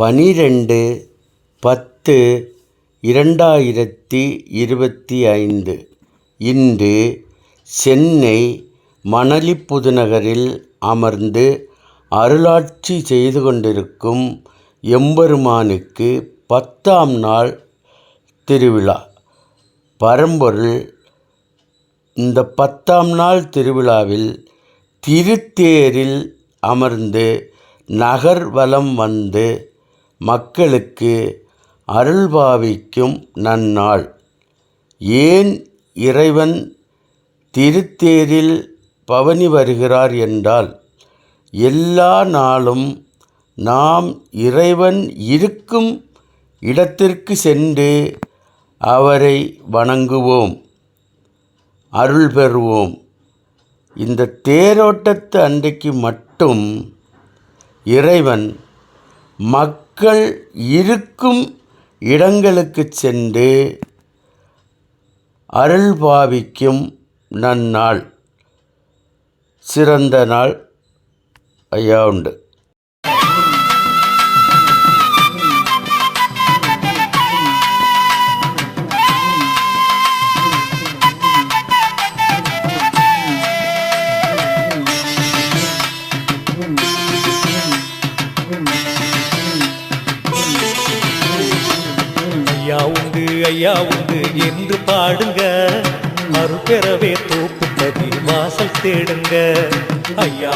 12/10/2025 இன்று சென்னை மணலிப்புதுநகரில் அமர்ந்து அருளாட்சி செய்து கொண்டிருக்கும் எம்பெருமானுக்கு 10ஆம் நாள் திருவிழா. பரம்பொருள் இந்த 10ஆம் நாள் திருவிழாவில் திருத்தேரில் அமர்ந்து நகர்வலம் வந்து மக்களுக்கு அருள்பாவிக்கும் நன்னாள். ஏன் இறைவன் திருத்தேரில் பவனி வருகிறார் என்றால், எல்லா நாளும் நாம் இறைவன் இருக்கும் இடத்திற்கு சென்று அவரை வணங்குவோம், அருள் பெறுவோம். இந்த தேரோட்டத்து அன்றைக்கு மட்டும் இறைவன் மக்கள் இருக்கும் இடங்களுக்கு சென்று அருள் பாவிக்கும் நன்னாள். சிறந்த நாள் ஐயா உண்டு. ஐயா உண்டு என்று பாடுங்க, அருள் பெறவே தோப்புப்பதி வாசல் தேடுங்க. ஐயா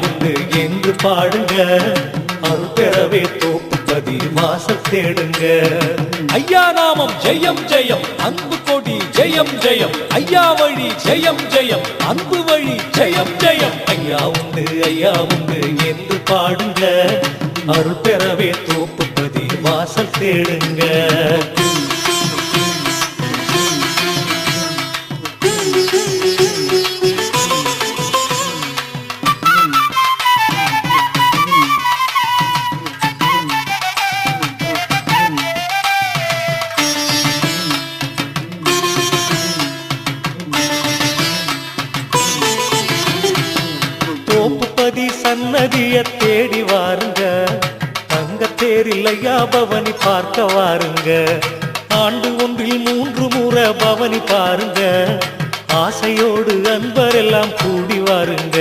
உண்டு என்று பாடுங்க, அருள் பெறவே தோப்புப்பதி வாசல் தேடுங்க. ஐயா நாமம் ஜெயம் ஜெயம், அன்பு கொடி ஜெயம் ஜெயம். ஐயா வழி ஜெயம் ஜெயம், அன்பு வழி ஜெயம் ஜெயம். ஐயா உண்டு என்று பாடுங்க, அருள் பெறவே தோப்புப்பதி வாசல் தேடுங்க. பவனி பார்க்க வாருங்க. ஆண்டு ஒன்றில் 3 முறை பவனி பாருங்க. ஆசையோடு அன்பரெல்லாம் கூடி வாருங்க.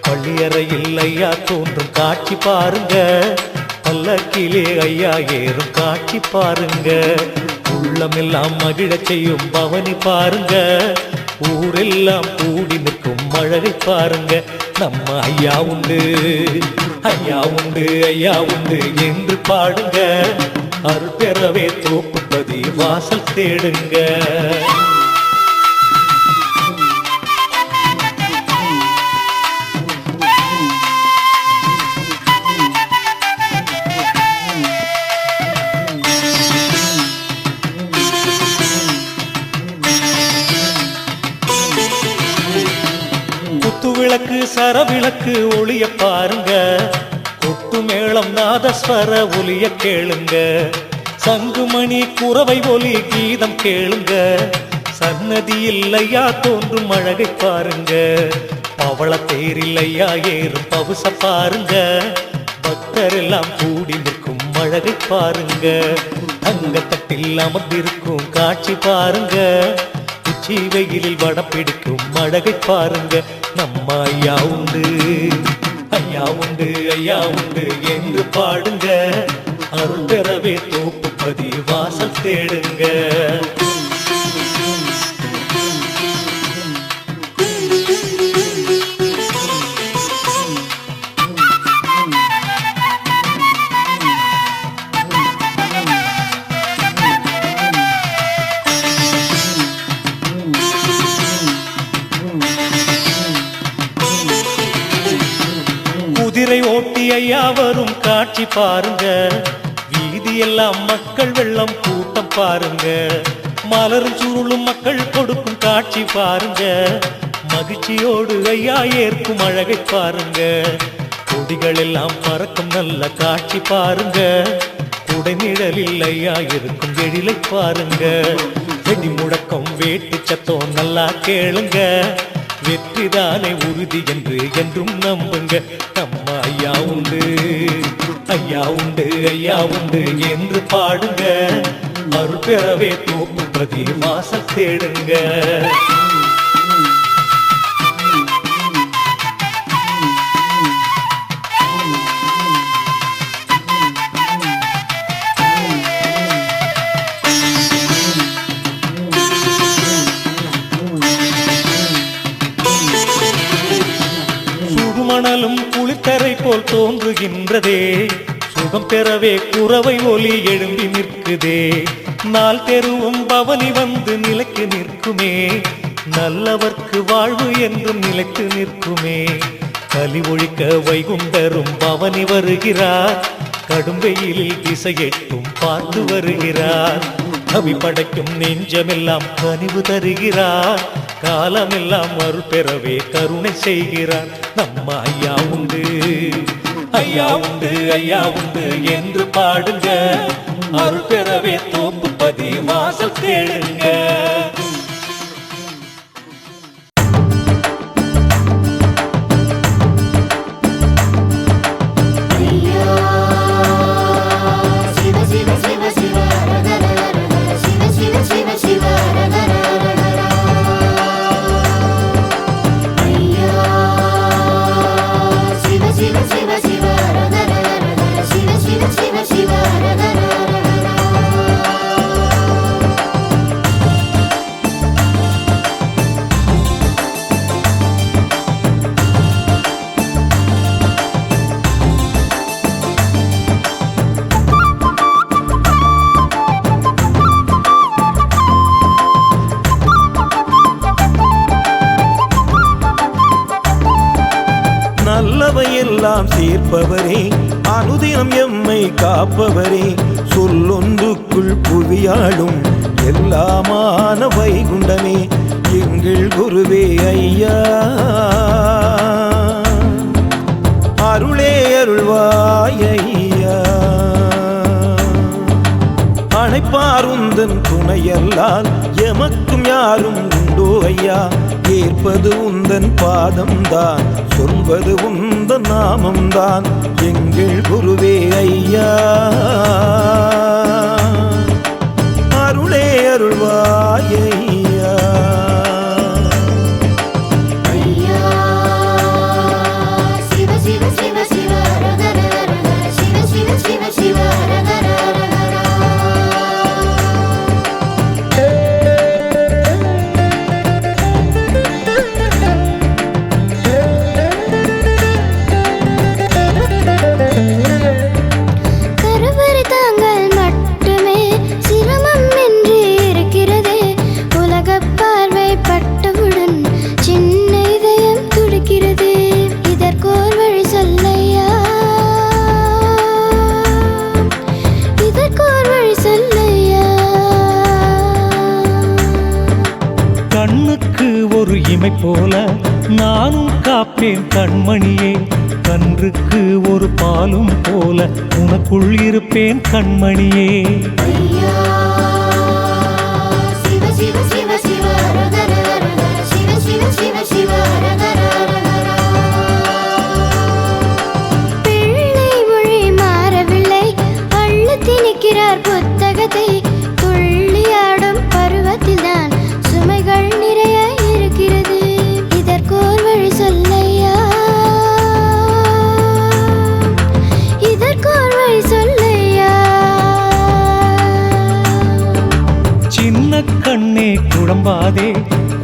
பள்ளியறையில் ஐயா தோன்றும் காட்சி பாருங்க. பல்லக்கிலே ஐயா ஏறும் காட்சி பாருங்க. உள்ளமெல்லாம் மகிழச் செய்யும் பவனி பாருங்க. ஊரெல்லாம் கூடி நிற்கும் அழகை பாருங்க. நம்ம ஐயா உண்டு, ஐயா உண்டு, ஐயா உண்டு என்று பாடுங்க. அருள் பெறவே தோப்புப்பதி வாசல் தேடுங்க. விளக்கு சரவிளக்கு ஒளிய பாருங்க. கொட்டு மேளம் நாதஸ்வர ஒலிய கேளுங்க. சங்குமணி குரவை ஒலி கீதம் கேளுங்க. சன்னதியில் ஐயா தோன்றும் அழகை பாருங்க. பவள தேரில் ஐயா ஏறும் பவுச பாருங்க. பக்தர் எல்லாம் கூடி நிற்கும் அழகை பாருங்க. தங்கத்தட்டில் அமர்ந்திருக்கும் காட்சி பாருங்க. வெயிலில் வடம் பிடிக்கும் அழகை பாருங்க. நம்ம ஐயா உண்டு, ஐயா உண்டு, ஐயா உண்டு என்று பாடுங்க. அருள் பெறவே தோப்புப்பதி வாசல் தேடுங்க. குதிரை ஓட்டி ஐயா வரும் காட்சி பாருங்க. வீதியெல்லாம் மக்கள் வெள்ளம் கூட்டம் பாருங்க. மலரும் சுருளும் மக்கள் கொடுக்கும் காட்சி பாருங்க. மகிழ்ச்சியோடு ஐயா ஏற்கும் அழகை பாருங்க. கொடிகள் எல்லாம் பறக்கும் நல்ல காட்சி பாருங்க. குடைநிழலில் ஐயா இருக்கும் எழிலை பாருங்க. வெடி முழக்கம் வேட்டு சத்தம் நல்லா கேளுங்க. வெற்றிதானே உறுதி என்று என்றும் நம்புங்க. நம்ம ஐயா உண்டு, ஐயா உண்டு, ஐயா உண்டு என்று பாடுங்க. அருள் பெறவே தோப்புப்பதி வாசல் தேடுங்க. மணலும் குளித்தரை போல் தோன்றுகின்றதே. சுகம் பெறவே குரவை ஒலி எழும்பி நிற்குதே. நாள் தெருவும் பவனி வந்து நிலைக்கு நிற்குமே. நல்லவர்க்கு வாழ்வு என்றும் நிலைத்து நிற்குமே. கலி ஒழிக்க வைகுண்டரும் பவனி வருகிறார். கடும் வெயிலில் திசையெட்டும் பார்த்து வருகிறார். கவி படைக்கும் நெஞ்சமெல்லாம் கனிவு தருகிறார். காலமெல்லாம் அருள் பெறவே கருணை செய்கிறார். நம்ம ஐயா உண்டு, ஐயா உண்டு, ஐயா உண்டு என்று பாடுங்க. அருள் பெறவே தோப்புப்பதி வாசல் தேடுங்க. நல்லவையெல்லாம் சேர்ப்பவரே, அனுதினம் எம்மை காப்பவரே, சொல்லொன்றுக்குள் புவியாளும் எல்லாமான வைகுண்டமே எங்கள் குருவே ஐயா. அருளே அருள்வாய் ஐயா. அணைப்பாருந்தன் துணையல்லால் எமக்கும் யாரும் உண்டோ ஐயா. ஏற்பது உந்தன் பாதம்தான், சொல்வது உந்தன் நாமம்தான் எங்கள் குருவே ஐயா. அருளே அருள்வாய் ஐயா. கண்ணுக்கு ஒரு இமை போல நானும் காப்பேன் கண்மணியே, கன்றுக்கு ஒரு பாலும் போல உனக்குள் இருப்பேன் கண்மணியே. பிள்ளை மொழி மாறவில்லை, அள்ளு திணிக்கிறார் புத்தகத்தை. துள்ளியாடும் பருவத்தில்தான் சுமைகள் நிறைய இருக்கிறது, இதற்கோர் வழி சொல்லையா, இதற்கோர் வழி சொல்லையா. சின்ன கண்ணே குழம்பாதே,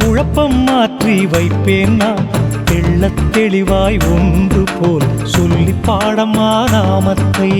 குழப்பம் மாற்றி வைப்பேன் நான். தெள்ளத் தெளிவாய் ஒன்று போல் சொல்லி பாடமா நாமத்தை.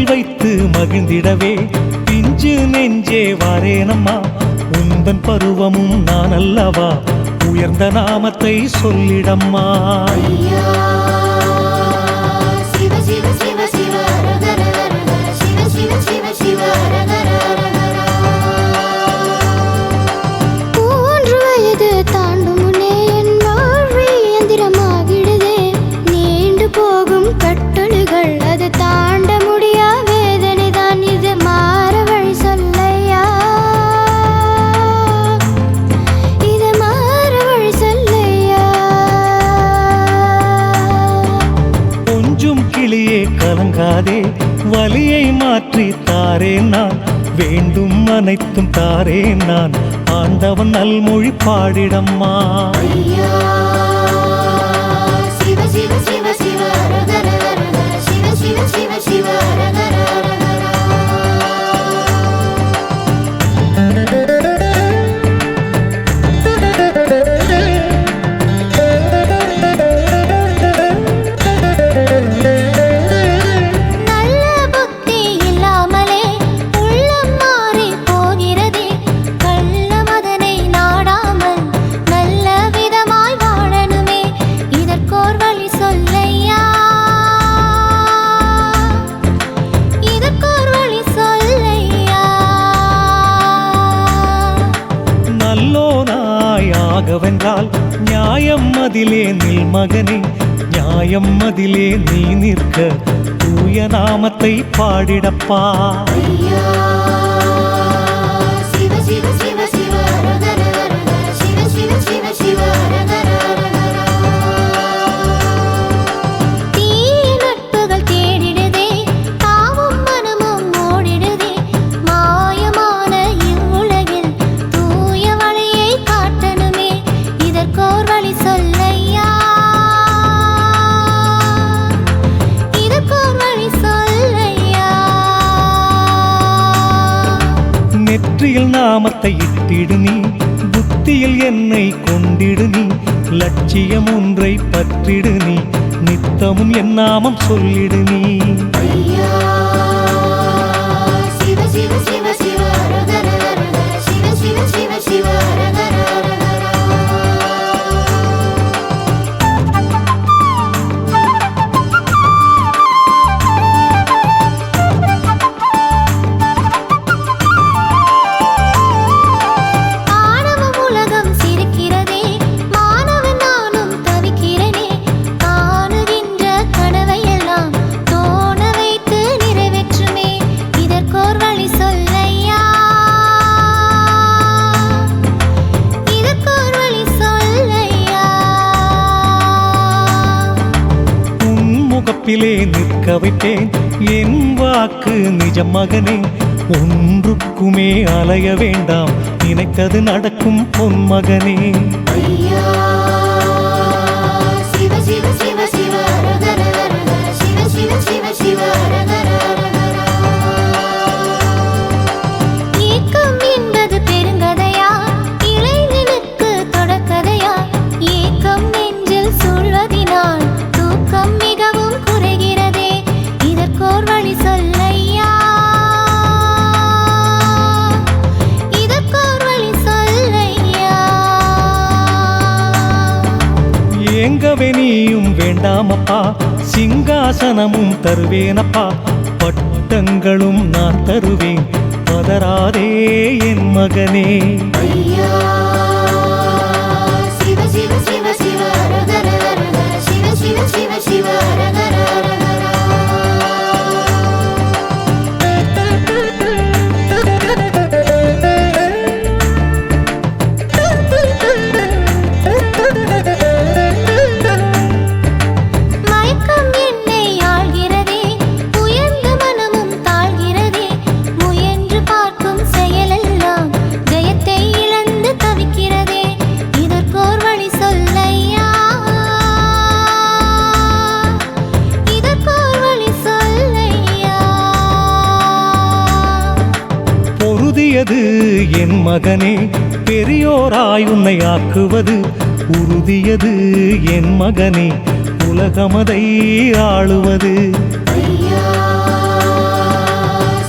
வைத்து மகிழ்ந்திடவே பிஞ்சு நெஞ்சே வாரேனம்மா, உந்தன் பருவமும் நான் அல்லவா, உயர்ந்த நாமத்தை சொல்லிடம்மா. மூன்று வயது தாண்டும் முன்னே என் வாழ்வு இயந்திரமாகிடுதே. நீண்டு போகும் கட்டளைகள் அது தாண்ட முடியா வேதனை தான், இது மாற வழி சொல்லையா, இது மாற வழி சொல்லையா. கொஞ்சம் கிளியே கலங்காதே, வலியை மாற்றி தாரேன் நான், வேண்டும் அனைத்தும் தாரேன் நான், ஆண்டவன் நல்மொழி பாடிடம்மா. நல்லோனாயாகவென்றால் நியாயம் அதிலே நில் மகனே, நியாயம் அதிலே நீ நிற்க தூய நாமத்தை பாடிடப்பா. நெற்றியில் நாமத்தை இட்டிடு நீ, புத்தியில் என்னை கொண்டிடு நீ, லட்சியம் ஒன்றை பற்றிடு நீ, நித்தமும் என் நாமம் சொல்லிடு நீ. ஐயா சிவ சிவ சிவ சிவ ஹரஹர ஹரஹர சிவ சிவ சிவ சிவ ஹரஹர ஹரஹர. ஆணவம் உலகம் சிரிக்கிறதே, மாணவன் நானும் தவிக்கிறேனே. காணுகின்ற கனவையெல்லாம் தோண வைத்து நிறைவேற்றுமே, இதற்கோர் வழி சொல்லையா, இதற்கோர் வழி சொல்லையா. உன் முகப்பிலே நிற்க வைப்பேன் என் வாக்கு நிஜம் மகனே. ஒன்றுக்குமே அலைய வேண்டாம், நினைத்தது நடக்கும் பொன் மகனே. ஐயா சிவ சிவ சிவ சிவ ஹரஹர ஹரஹர சிவ சிவ சிவ சிவ ஹரஹர ஹரஹர. ஏக்கம் என்பது பெருங்கதையா, இளைஞனுக்கு தொடக்கதையா. ஏக்கம் நெஞ்சில் சூழ்வதினால் தூக்கம் மிகவும் குறைகிறதே, இதற்கோர் வழி சொல்லையா, இதற்கோர் வழி சொல்லையா. ஏங்கவே நீயும் வேண்டாமப்பா, சிங்காசனமும் தருவேனப்பா. பட்டங்களும் நான் தருவேன், பதறாதே என் மகனே. ஐயா சிவ சிவ சிவ சிவ ஹரஹர ஹரஹர சிவ சிவ சிவ சிவ ஹரஹர ஹரஹர. மயக்கம் என்னை ஆள்கிறதே, உயர்ந்த மனமும் தாழ்கிறதே. முயன்று பார்க்கும் செயலெல்லாம் ஜெயத்தை இழந்து தவிக்கிறதே, இதற்கோர் வழி சொல்லையா, இதற்கோர் வழி சொல்லையா. பொருதியது என் மகனே, பெரியோராய் உன்னை ஆக்குவது. உறுதியது என் மகனே, உலகமதை ஆளுவது. ஐயா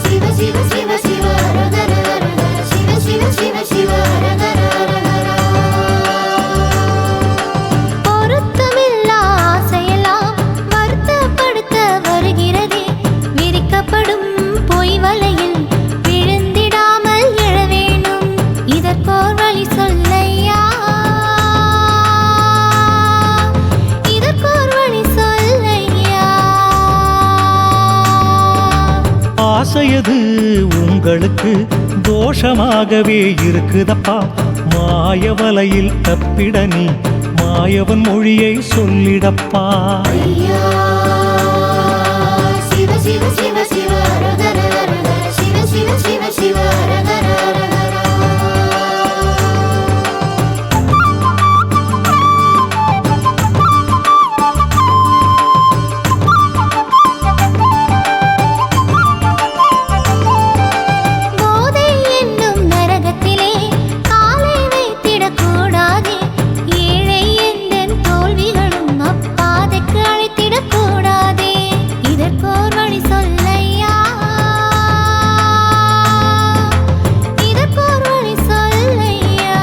சிவ சிவ சிவ சிவ ஹரஹர ஹரஹர சிவ சிவ சிவ சிவ ஹரஹர ஹரஹர. பொருத்தமில்லா ஆசையெல்லாம் வருத்தப்படுத்த வருகிறதே, விரிக்கப்படும் பொய் வலையில் விழுந்திடாமல் எழ வேணும், இதற்கோர் வழி சொல்லையா, இதற்கோர் வழி சொல்லையா. ஆசையது உங்களுக்கு தோஷமாகவே இருக்குதப்பா. மாயவலையில் தப்பிட நீ மாயவன் மொழியை சொல்லிடப்பா. ஐயா சிவ சிவ சிவ சிவ ஹரஹர ஹரஹர சிவ சிவ சிவ சிவ ஹரஹர ஹரஹர. போதை என்னும் நரகத்திலே காலை வைத்திடக்கூடாதே, ஏழை எந்தன் தோல்விகளும் அப்பாதைக்கு அழைத்திடக்கூடாதே, இதற்கோர் வழி சொல்லையா, இதற்கோர் வழி சொல்லையா.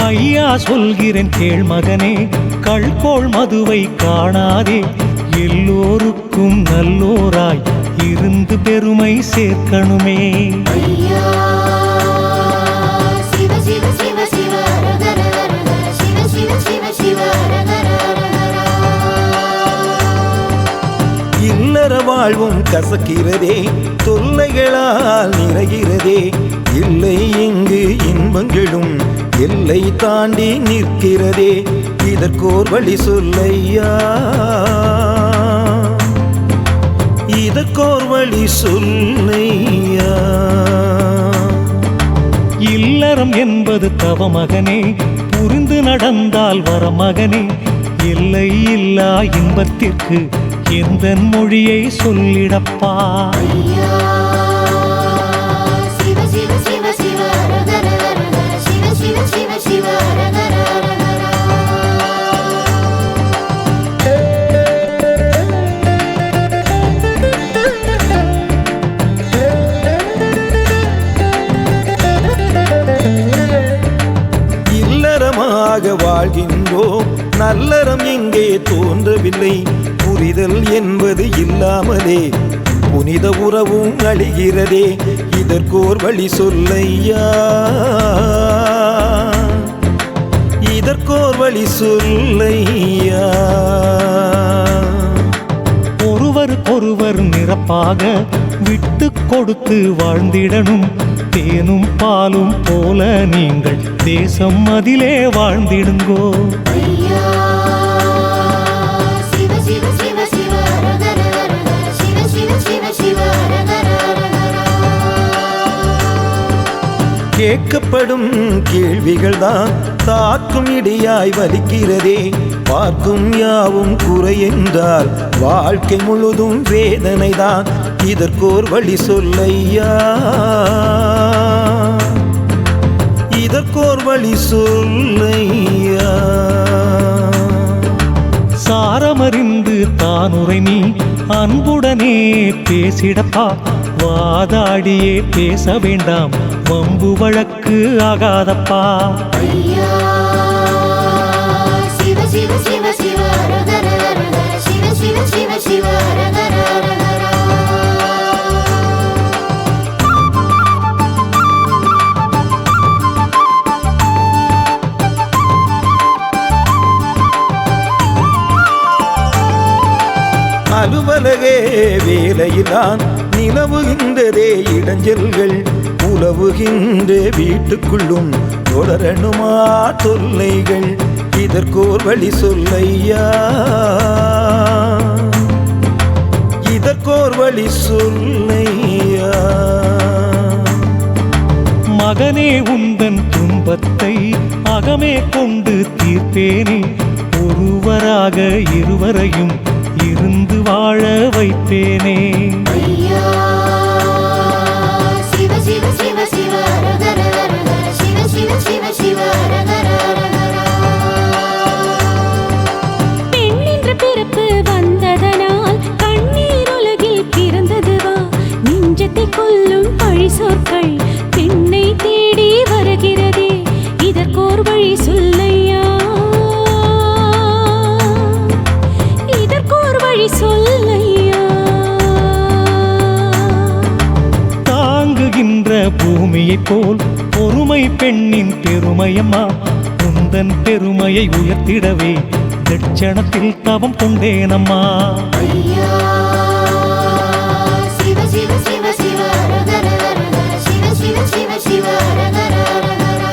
ஐயா சொல்கிறேன் கேள் மகனே, கள்கோள் மதுவை காணாதே. எல்லோருக்கும் நல்லோராய் இருந்து பெருமை சேர்க்கணுமே. ஐயா சிவ சிவ சிவ சிவ ஹரஹர ஹரஹர சிவ சிவ சிவ சிவ ஹரஹர ஹரஹர. இல்லற வாழ்வும் கசக்கிறதே, தொல்லைகளால் நிறைகிறதே. இல்லை இங்கு இன்பங்களும் எல்லை தாண்டி நிற்கிறதே, இதற்கோர் வழி சொல்லையா, இதற்கோர் வழி சொல்லையா. இல்லறம் என்பது தவ மகனே, புரிந்து நடந்தால் வர மகனே. எல்லை இல்லா இன்பத்திற்கு எந்தன் மொழியை சொல்லிடப்பா. ஐயா சிவ சிவ சிவ சிவ ஹரஹர ஹரஹர சிவ சிவ சிவ சிவ நலமாக வாழ்கின்றோம். நல்லறம் எங்கே தோன்றவில்லை, புரிதல் என்பது இல்லாமலே புனித உறவும் அழிகிறதே. இதற்கோர் வழி சொல்லையா, இதற்கோர் வழி சொல்லையா. ஒருவருக்கொருவர் நிரப்பாக விட்டு கொடுத்து வாழ்ந்திடணும். தேனும் பாலும் போல நீங்கள் தேசம் அதிலே வாழ்ந்திடுங்கோ. ஐயா சிவ சிவ சிவ சிவ ஹரஹர ஹரஹர சிவ சிவ சிவ சிவ ஹரஹர ஹரஹர. கேட்கப்படும் கேள்விகள் தான் தாக்கும் இடியாய் வலிக்கிறதே. பார்க்கும் யாவும் குறை என்றால் வாழ்க்கை முழுதும் வேதனை தான். இதற்கோர் வழி சொல்லையா, இதற்கோர் வழி சொல்லையா. சாரமறிந்து தானுரை நீ அன்புடனே பேசிடப்பா. வாதாடியே பேச வேண்டாம், வம்பு வழக்கு ஆகாதப்பா. ஐயா சிவ சிவ சிவ சிவ ஹரஹர ஹரஹர சிவ சிவ சிவ சிவ ஹரஹர ஹரஹர. அலுவலகே வேலையில்தான் நிலவுகின்றதே இடைஞ்சல்கள். உலவுகின்ற வீட்டுக்குள்ளும் தொடரணுமா தொல்லைகள். இதற்கோர் வழி சொல்லையா, இதற்கோர் வழி சொல்லையா. மகனே உந்தன் துன்பத்தை அகமே கொண்டு தீர்ப்பேனே. ஒருவராக இருவரையும் இருந்து வாழ வைப்பேனே. ஐயா சிவ சிவ சிவ சிவ ஹரஹர ஹரஹர சிவ சிவ சிவ சிவ ஹரஹர ஹரஹர. பெண் என்ற பிறப்பு வந்ததனால் கண்ணீர் உலகில் பிறந்ததுவா. நெஞ்சத்தை கொல்லும் பழி சொற்கள் பெண்ணை தேடி வருகிறதே. இதற்கோர் வழி சொல்லையா, இதற்கோர் வழி சொல்லையா. தாங்குகின்ற பூமியைப் போல் பொறுமை பெண்ணின் பெருமையம்மா. உந்தன் பெருமையை உயர்த்திடவே தட்சணத்தில் தவம் கொண்டேனம்மா. ஐயா சிவ சிவ சிவ சிவ ஹரஹர ஹரஹர சிவ சிவ சிவ சிவ ஹரஹர ஹரஹர.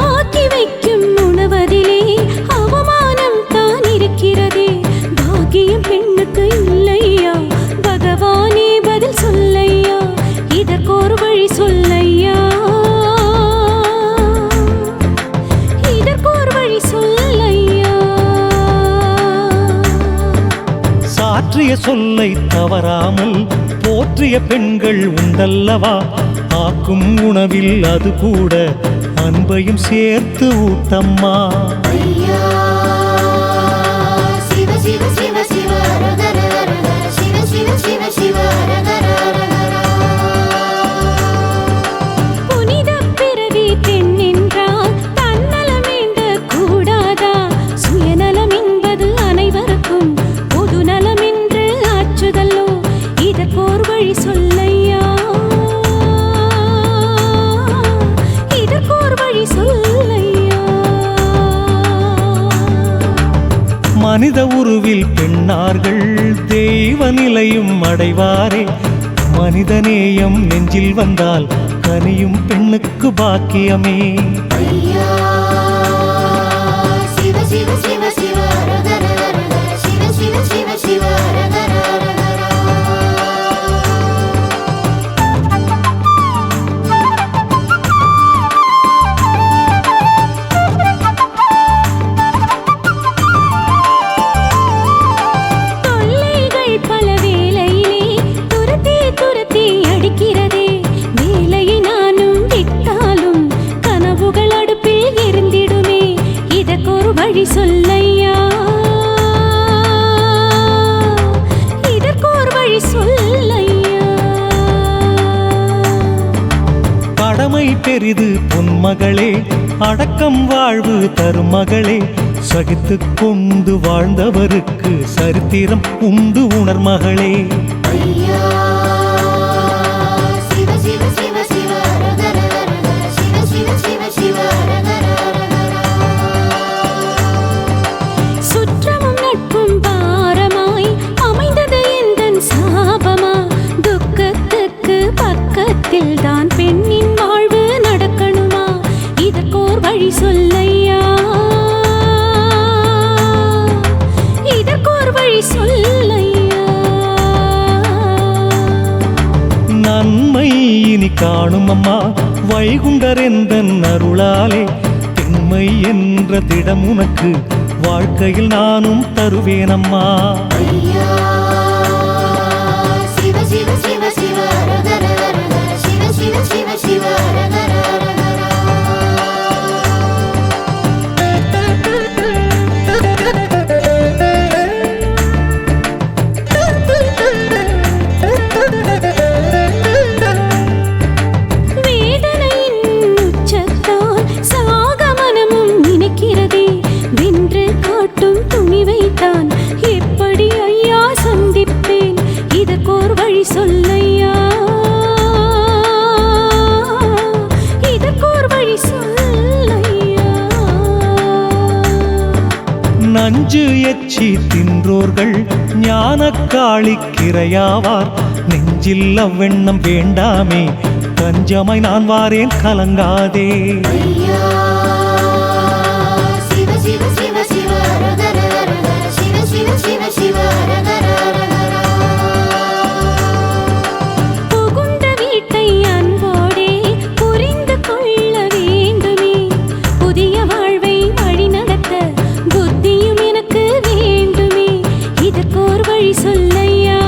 ஆக்கி வைக்கும் உணவதிலே அவமானம் தான் இருக்கிறதே. பாக்கியம் பெண்ணுக்கு இல்லையா, பகவானே பதில் சொல்லையா. இதற்கோர் வழி சொல்லையா, இதற்கோர் வழி சொல்லையா. சாற்றிய சொல்லை தவறாமல் போற்றிய பெண்கள் உண்டல்லவா. ஆக்கும் உணவில் அது கூட அன்பையும் சேர்த்து ஊட்டம்மா. ஐயா சிவ சிவ சிவ சிவ ஹரஹர ஹரஹர சிவ சிவ சிவ சிவ ஹரஹர ஹரஹர. புனித பிறவி பெண் என்றால் தன்னலம் வேண்ட கூடாதா. சுயநலம் என்பது அனைவருக்கும் பொது நலம் என்று ஆச்சுதல்லோ. இதற்கோர் வழி சொல்லையா, இதற்கோர் வழி சொல்லையா. மனித உருவில் பெண்ணார்கள் தெய்வ நிலையும் அடைவாரே. மனிதநேயம் நெஞ்சில் வந்தால் கனியும் பெண்ணுக்கு பாக்கியமே. ஐயா சிவ சிவ சிவ சிவ ஹரஹர ஹரஹர சிவ சிவ சிவ சிவ ஹரஹர ஹரஹர. தொல்லைகள் பல வேளையிலே துரத்தி துரத்தி அடிக்கிறதே. வேலையை நானும் விட்டாலும் கனவுகள் அடுப்பில் எரிந்திடுமே. இதற்கொரு வழி சொல்லையா, பெரிது பொன்மகளே, அடக்கம் வாழ்வு தரும் மகளே. சகித்து கொண்டு வாழ்ந்தவருக்கு சரித்திரம் உண்டு உணர் மகளே. ஐயா சிவ சிவ சிவ சிவ அரகர அரகர சிவ சிவ சிவ சிவ அரகர அரகர. சுற்றமும் நட்பும் பாரமாய் அமைந்தது எந்தன் சாபமா? துக்கத்துக்கு பக்கத்தில் தான் பெண்ணின் வாழ்வு நடக்கணுமா? இதற்கோர் வழி சொல்லையா, இதற்கோர் வழி சொல்லையா. நன்மை இனி காணும் அம்மா வைகுண்டர் எந்தன் அருளாலே. திண்மை என்ற திடம் உனக்கு வாழ்க்கையில் நானும் தருவேன் அம்மா. ஐயா சிவ சிவ சிவ சிவ அரகர அரகர சிவ சிவ சிவ சிவ அரகர எப்படி ஐயா சந்திப்பேன்? இதற்கோர் வழி சொல்லையா, இதற்கோர் வழி சொல்லையா. நஞ்சு எச்சி தின்றோர்கள் ஞானக்காளிக்கிரையாவார். நெஞ்சில் அவ்வெண்ணம் வேண்டாமே, கஞ்சமாய் நான் வாரேன் கலங்காதே. ஐயா சிவ சிவ சிவ சிவ அரகர அரகர சிவ சிவ சிவ சிவ அரகர அரகர. புகுந்த வீட்டை அன்போடே புரிந்து கொள்ள வேண்டுமே. புதிய வாழ்வை வழி நடத்த புத்தியும் எனக்கு வேண்டுமே. இதற்கோர் வழி சொல்லையா,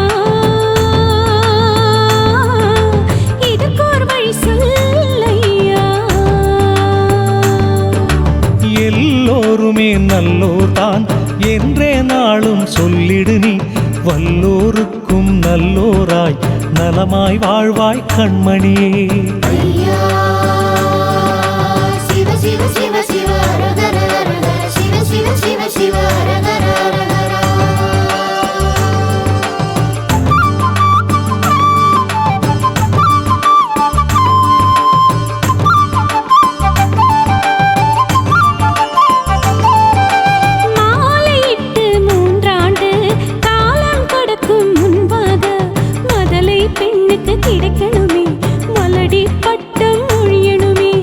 இதற்கோர் வழி சொல்லையா. எல்லோருமே நல்லோர்தான் என்றே நாளும் சொல்லிடு நீ. வல்லோருக்கும் நல்லோராய் நலமாய் வாழ்வாய் கண்மணியே. ஐயா சிவ சிவ சிவ சிவ அரகர அரகர சிவ சிவ சிவ சிவ அரகர அரகர. மாலையிட்டு 3 ஆண்டு காலம் கடக்கும் முன்பாக மதலை பெண்ணுக்கு கிடைக்கணுமே. மலடி பட்டம் ஒழியணுமே.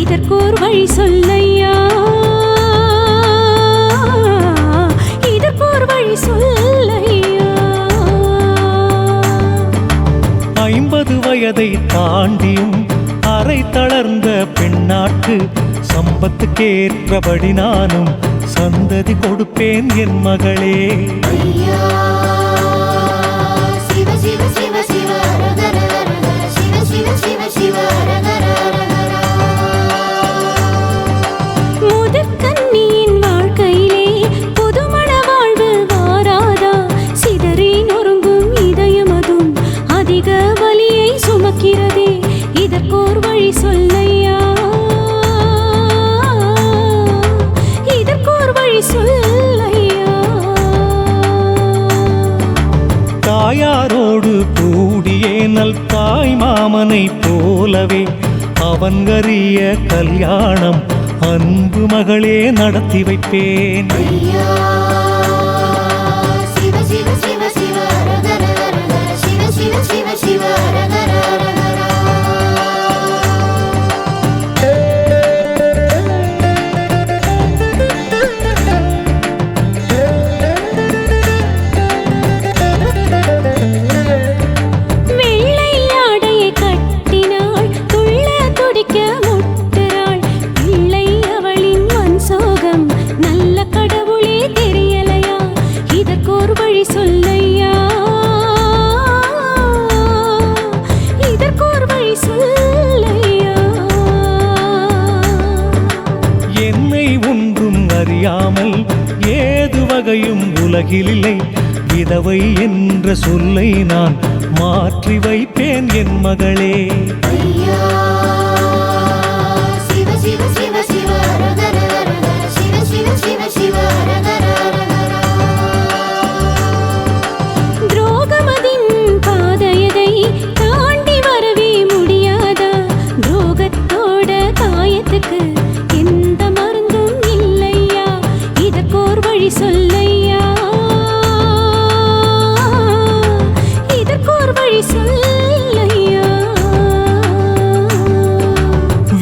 இதற்கோர் வழி சொல்லையா, இதற்கோர் வழி சொல்லையா. 50 வயதை தாண்டியும் அரை தளர்ந்த பெண்ணாட்டு சம்பத்துக்கேற்றபடி நானும் சந்ததி கொடுப்பேன் என் மகளே. ஐயா சிவ சிவ சிவ சிவ அரகர அரகர சிவ சிவ சிவ சிவ அரகர அரகர. முதற்கன்னியின் வாழ்க்கையிலே புதுமண வாழ்வு வாராதா? சிதறி நொறுங்கும் இதயமதும் அதிக வலியை சுமக்கிறதே. இதற்கோர் வழி சொல்லையா, இதற்கோர் வழி சொல்லையா. தாயாரோடு கூடியே நல் தாய் மாமனை போலவே அவன்கரிய கல்யாணம் அன்பு மகளே நடத்தி வைப்பேன். ஐயா சிவ சிவ சிவ சிவ அரகர அரகர சிவ சிவ சிவ சிவ அரகர அரகர. வெள்ளை ஆடையை கட்டினாள், துள்ள துடிக்க முட்டுறாள். பிள்ளை அவளின் மண் சோகம் நல்ல கடவுளே தெரியலையா? இதற்கோர் வழி சொல்லையா, இதற்கோர் வழி சொல்லையா. என்னை ஒன்றும் அறியாமல் ஏது வகையும் உலகிலில்லை. விதவை என்ற சொல்லை நான் மாற்றி வைப்பேன் என் மகளே. ஐயா வழி சொல்லையா, இதற்கோர் வழி சொல்லையா.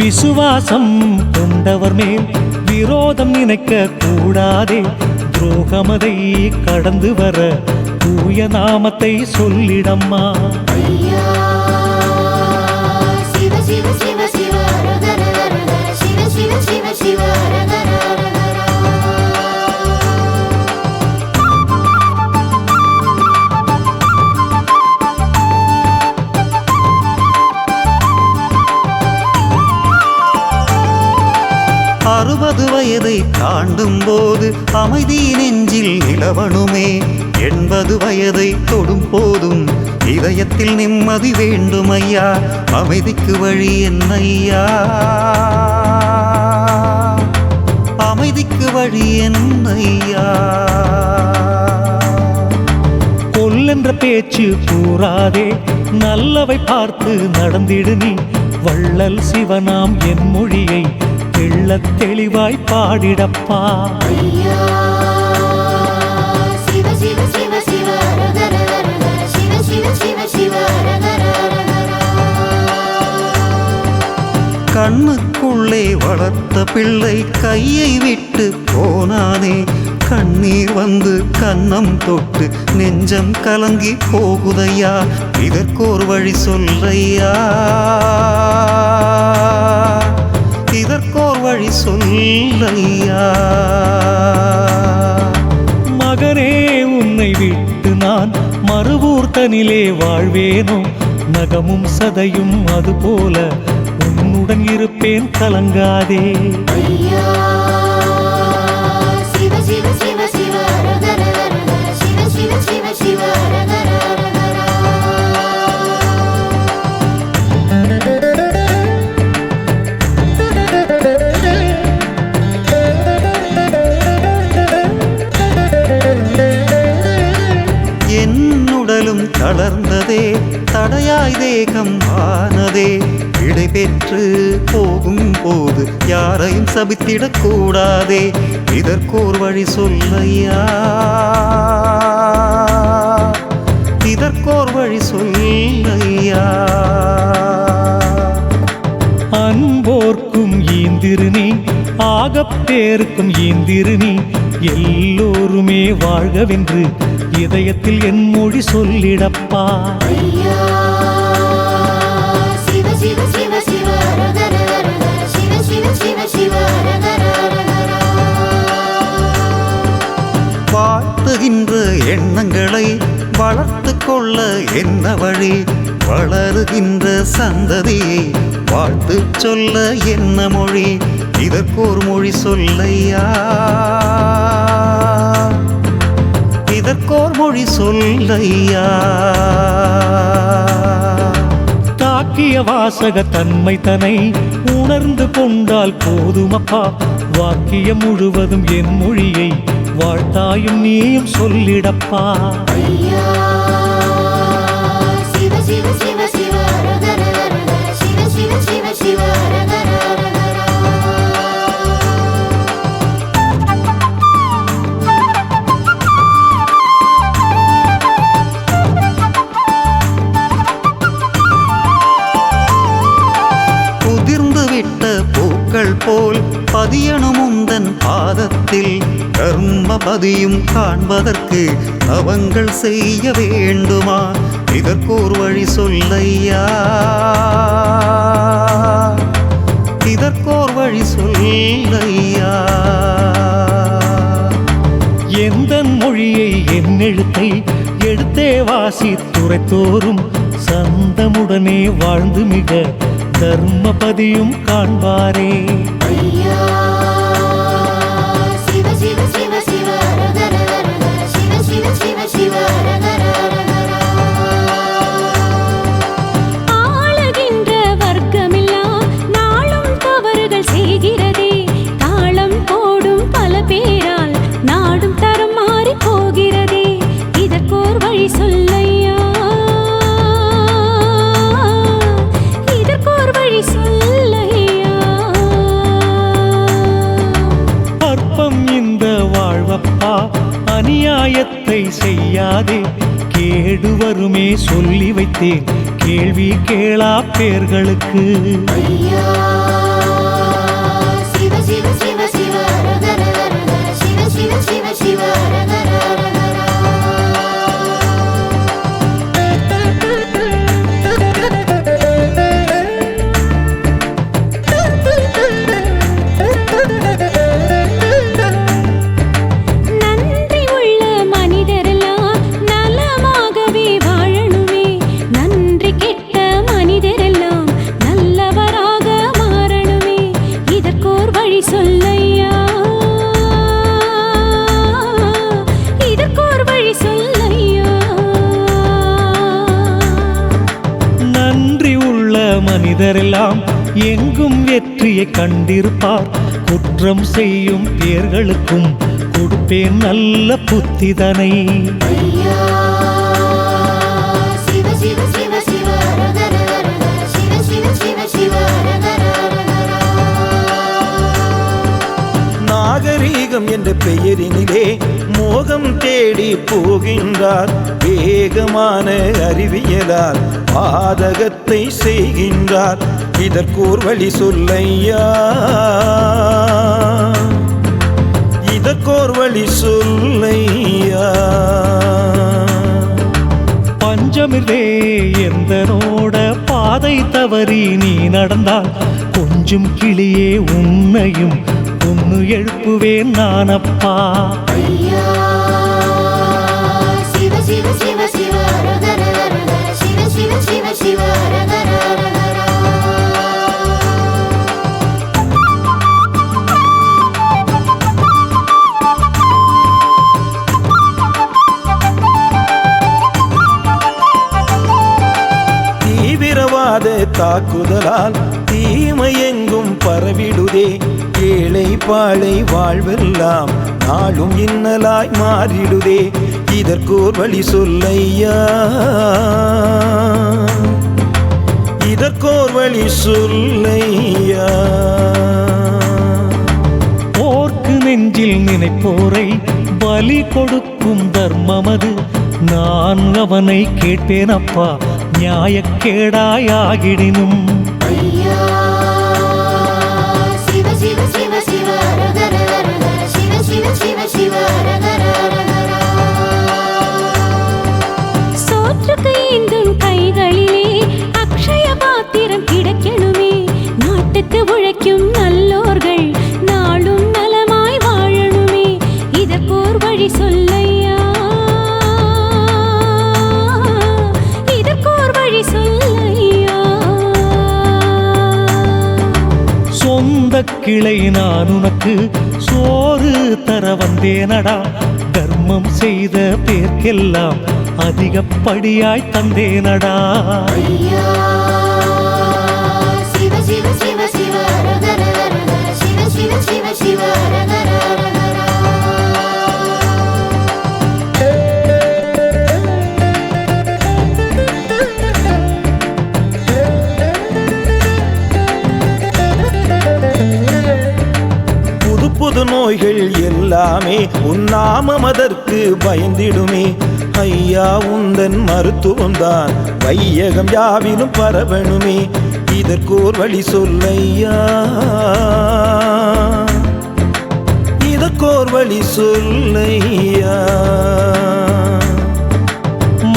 விசுவாசம் கொண்டவர் மேல் விரோதம் நினைக்க கூடாதே, துரோகமதை கடந்து வர தூய நாமத்தை சொல்லிடம்மா. ஐயா சிவ சிவ சிவ சிவ ஹரஹர ஹரஹர சிவ சிவ சிவ சிவ ஹரஹர ஹரஹர. அறுபது வயதை தாண்டும் போது அமைதி நெஞ்சில் நிலவணுமே, 80 வயதை தொடும் போதும் இதயத்தில் நிம்மதி வேண்டும் ஐயா. அமைதிக்கு வழி என்னையா, அமைதிக்கு வழி என்னையா. கொல்லென்ற பேச்சு கூறாதே, நல்லவை பார்த்து நடந்திடு நீ. வள்ளல் சிவனாம் என் மொழியை தெள்ளத் தெளிவாய் பாடிடப்பா. ஐயா சிவ சிவ சிவ சிவ ஹரஹர ஹரஹர சிவ சிவ சிவ சிவ ஹரஹர ஹரஹர. கண்ணுக்குள்ளே வளர்த்த பிள்ளை கையை விட்டு போனானே, கண்ணீர் வந்து கன்னம் தொட்டு நெஞ்சம் கலங்கி போகுதையா. இதற்கோர் வழி சொல்லையா, இதற்கோர் வழி சொல்லையா. மகனே உன்னை விட்டு நான் மறுவூர்த்தனிலே வாழ்வேனோ, நகமும் சதையும் அதுபோல உன்னுடன் இருப்பேன் கலங்காதே. ஐயா சிவ சிவ சிவ சிவ ஹரஹர ஹரஹர சிவ சிவ சிவ சிவ ஹரஹர ஹரஹர. என்னுடலும் தளர்ந்ததே, தடையாய் தேகம் ஆனதே. விடை பெற்று போகும் போது யாரையும் சபித்திடக்கூடாதே. இதற்கோர் வழி சொல்லையா, இதற்கோர் வழி சொல்லையா. அன்போர்க்கும் ஈந்திரு நீ, ஆகப்பேருக்கும் ஈந்திரு நீ. எல்லோருமே வாழ்கவென்று இதயத்தில் என் மொழி சொல்லிடப்பா. ஐயா சிவ சிவ சிவ சிவ ஹரஹர ஹரஹர சிவ சிவ சிவ சிவ ஹரஹர ஹரஹர. வாழ்த்துகின்ற எண்ணங்களை வளர்த்து கொள்ள என்ன வழி, வளருகின்ற சந்ததியை வாழ்த்து சொல்ல என்ன மொழி. இதற்கோர் மொழி சொல்லையா, இதற்கோர் மொழி சொல்லையா. தாக்கிய வாசக தன்மை தன்னை உணர்ந்து கொண்டால் போதுமப்பா. வாக்கியம் முழுவதும் என் மொழியை வாழ்த்தாயும் நீயும் சொல்லிடப்பா. ஐயா சிவ சிவ சிவ சிவ ஹரஹர ஹரஹர சிவ சிவ சிவ சிவ ஹரஹர ஹரஹர. உதிர்ந்து விட்ட பூக்கள் போல் பதியணும் உந்தன் பாதத்தில். கர்மபதியும் காண்பதற்கு அவங்கள் செய்ய வேண்டுமா. இதற்கோர் வழி சொல்லையா, இதற்கோர் வழி சொல்லையா. எந்தன் மொழியை என் எழுத்தை எடுத்தே வாசித்துரைத்தோறும் சந்தமுடனே வாழ்ந்து மிக தர்மபதியும் காண்பாரே. ஐயா சிவ சிவ சிவ சிவ ஹரஹர ஹரஹர சிவ சிவ சிவ சிவ ஹரஹர ஹரஹர. ஆளுகின்ற வர்க்கமெல்லாம் நாளும் தவறுகள் செய்கிறதே, தாளம் போடும் பல பேரால் நாடும் தரம் மாறி போகிறதே. இதற்கோர் வழி சொல்லையா, இதற்கோர் வழி சொல்லையா. தொல்லை செய்யாதே, கேடு வருமே சொல்லி வைத்தேன் கேள்வி கேளா பேர்களுக்கு. ஐயா சிவ சிவ சிவ சிவ அரகர அரகர சிவ சிவ சிவ சிவ அரகர நன்றி உள்ள மனிதரெல்லாம் நலமாகவே வாழணுமே, நன்றி கெட்ட மனிதரெல்லாம் நல்லவராக மாறணுமே, இதற்கோர் வழி சொல்லையா, இதற்கோர் வழி சொல்லையா. நன்றி உள்ள மனிதரெல்லாம் எங்கும் வெற்றியை கண்டிருப்பார், குற்றம் செய்யும் பேர்களுக்கும் கொடுப்பேன் நல்ல புத்திதனை. ஐயா சிவ சிவ சிவ சிவ அரகர அரகர சிவ சிவ சிவ சிவ அரகர அரகர. நாகரீகம் என்ற பெயரினிலே மோகம் தேடி போகின்றார், வேகமான அறிவியலால் பாதகத்தை செய்கின்றார், இதற்கோர் வழி சொல்லையா, இதற்கோர் வழி சொல்லையா. பஞ்சமில்லே எந்தனோட பாதை தவறி நீ நடந்தால் கொஞ்சம் கிளியே உன்னையும் ஒன்னு எழுப்புவேன் நானப்பா. ஐயா சிவ சிவ சிவ சிவ அரகர அரகர சிவ சிவ சிவ சிவ அரகர அரகர. தீவிரவாத தாக்குதலால் தீமை எங்கும் பரவிடுதே, ஏழை பாழை வாழ்வெல்லாம் நாளும் இன்னலாய் மாறிடுதே, இதற்கோர் வழி சொல்லையா, இதற்கோர் வழி சொல்லையா. போர்க்கு நெஞ்சில் நினைப்போரை பலி கொடுக்கும் தர்மமது, நான் அவனை கேட்பேன் அப்பா நியாயக்கேடாயாகிடினும். ஐயா சிவ சிவ சிவ சிவ அரகர அரகர சிவ சிவ சிவ சிவ அரகர அரகர. சோற்றுக்கு ஏந்தும் கைகளிலே அக்ஷய பாத்திரம் கிடைக்கணுமே, நாட்டுக்கு உழைக்கும் நல்லோர்கள் நாளும் நலமாய் வாழணுமே, இதற்கோர் வழி சொல்லையா, இதற்கோர் வழி சொல்லையா. சொந்த கிளை நான் உனக்கு சோறு தர வந்தேனடா, தர்மம் செய்த பேர்க்கெல்லாம் அதிகப்படியாய் தந்தேனடா. ஐயா சிவ சிவ சிவ சிவ அரகர அரகர சிவ சிவ சிவ சிவ அரகர அரகர. புது புது நோய்கள் எல்லாமே உன்னாமம் அதற்கு பயந்திடுமே, ஐயா உந்தன் மருத்துவம்தான் வையகம் யாவிலும் பரவணுமே, இதற்கோர் வழி சொல்லையா, இதற்கோர் வழி சொல்லையா.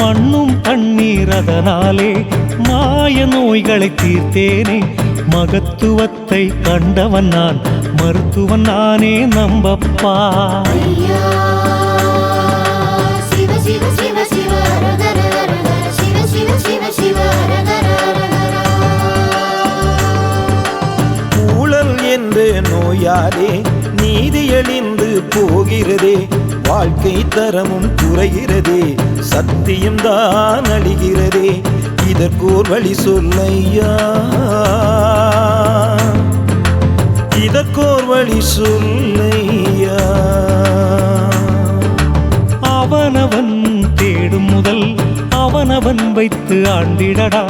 மண்ணும் தண்ணீர் அதனாலே மாய நோய்களை தீர்த்தேனே, மகத்துவத்தை கண்டவன் நான் மருத்துவன் நானே நம்பப்பா. ஐயா சிவ சிவ சிவ சிவ அரகர அரகர சிவ சிவ சிவ சிவ அரகர அரகர. ஊழல் என்ற நோயாலே நீதியழிந்து போகிறதே, வாழ்க்கை தரமும் குறைகிறதே, சத்தியம்தான் அழிகிறதே, இதற்கோர் வழி சொல்லையா, இதற்கோர் வழி சொல்லையா. அவனவன் தேடும் முதல் அவனவன் வைத்து ஆண்டிடடா,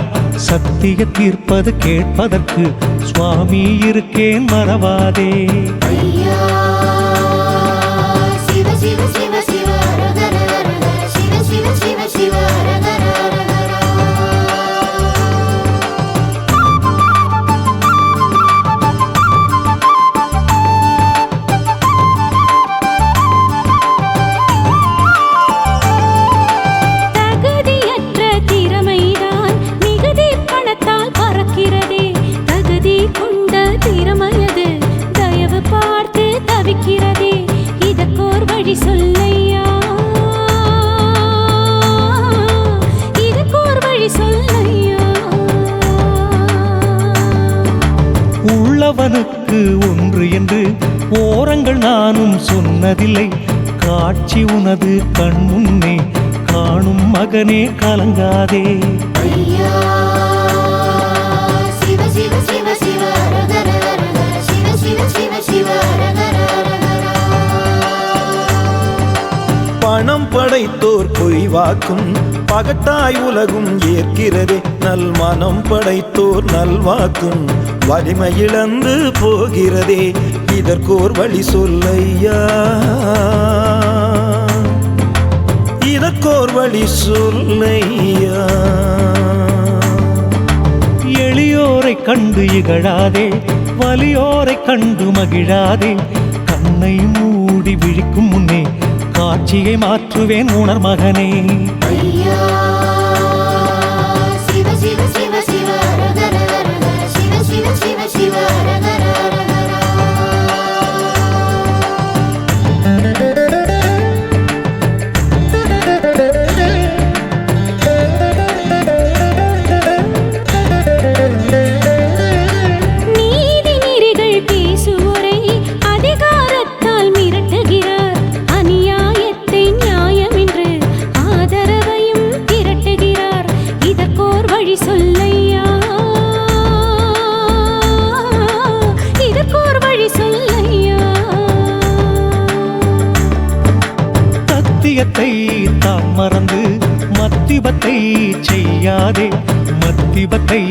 சத்திய தீர்ப்பது கேட்பதற்கு சுவாமி இருக்கேன் மறவாதே. ஐயா சிவ சிவ சிவ சிவ அரகர அரகர ஒன்றுக்கு ஒன்று என்று ஓரங்கள் நானும் சொன்னதில்லை. காட்சி உனது கண் முன்னே காணும் மகனே கலங்காதே. ஐயா சிவ சிவ சிவ சிவ ஹரஹர ஹரஹர சிவ சிவ சிவ சிவ ஹரஹர ஹரஹர. பணம் படைத்தோர் பொய் வாக்கும் பகட்டாய் உலகும் ஏற்கிறதே. நல் மனம் படைத்தோர் நல்வாக்கும் வலிமை இழந்து போகிறதே. இதற்கோர் வழி சொல்லையா, இதற்கோர் வழி சொல்லையா. எளியோரை கண்டு இகழாதே, வலியோரை கண்டு மகிழாதே. கண்ணை மூடி விழிக்கும் முன்னே காட்சியை மாற்றுவேன் உணர் மகனே. ஐயா சிவ சிவ சிவ சிவ ஹரஹர ஹரஹர சிவ சிவ சிவ சிவ ஹரஹர ஹரஹர. நீதி நெறிகள் பேசுவோரை அதிகாரத்தால் மிரட்டுகிறார். அநியாயத்தை நியாயம் என்று ஆதரவையும் திரட்டுகிறார். இதற்கோர் வழி சொல்லையா, இதற்கோர் வழி சொல்லையா. சத்தியத்தை தான் மறந்து மத்திபத்தை செய்யாதே. மத்திபத்தை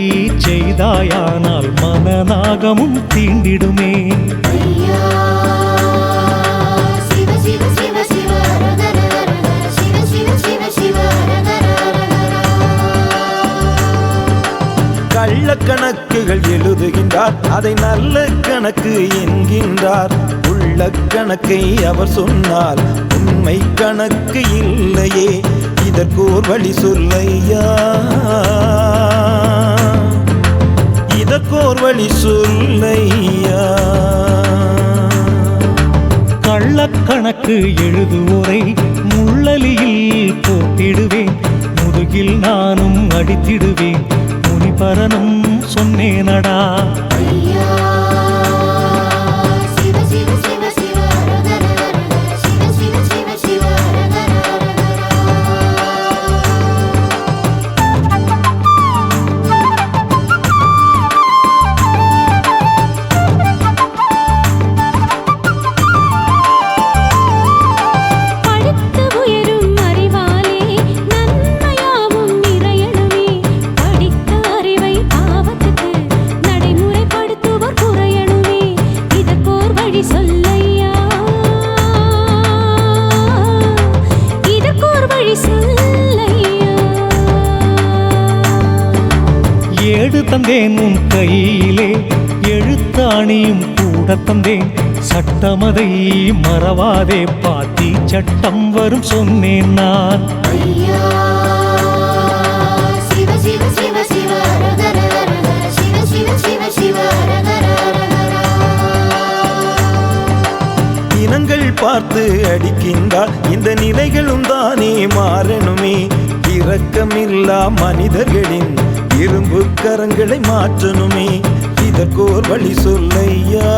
செய்தாயானால் மனநாகமும் தீண்டிடுமே. ஐயா சிவ சிவ சிவ சிவ ஹரஹர ஹரஹர சிவ சிவ சிவ சிவ ஹரஹர ஹரஹர. கள்ளக்கணக்குகள் எழுதுகின்றார், அதை நல்ல கணக்கு என்கின்றார். உள்ள கணக்கை அவர் சொன்னால் உண்மை கணக்கு இல்லையே. இதற்கோர் வழி சொல்லையா, இதற்கோர் வழி சொல்லையா. கள்ளக்கணக்கு எழுதுவோரை முள்ளலியில் போட்டிடுவேன். முதுகில் நானும் அடித்திடுவேன். முனிபரனும் சொன்னேனடா. ஐயா சிவ சிவ சிவ சிவ ஹரஹர ஹரஹர சிவ சிவ சிவ சிவ ஹரஹர ஹரஹர. படுத்து உயரும் அறிவாலே நன்மையாவும் நிறையணுமே. படித்த அறிவை பாவத்துக்கு நடைமுறைப்படுத்துவோர் குறையணுமே. இதற்கோர் வழி சொல்லையா, இதற்கோர் வழி சொல்லையா. ஏடு தந்தேன் உன் கையிலே, எழுத்தாணியும் கூட தந்தேன். சட்டமதை மறவாதே, பாத்தி சட்டம் வரும் சொன்னேன் நான். ஐயா சிவ சிவ சிவ சிவ ஹரஹர ஹரஹர சிவ சிவ சிவ சிவ ஹரஹர ஹரஹர. இனங்கள் பார்த்து அடிக்கின்றார், இந்த நிலைகளும் தானே மாறணுமே. இரக்கமில்லா மனிதர்களின் இரும்பு கரங்களை மாற்றணுமே. இதற்கோர் வழி சொல்லையா,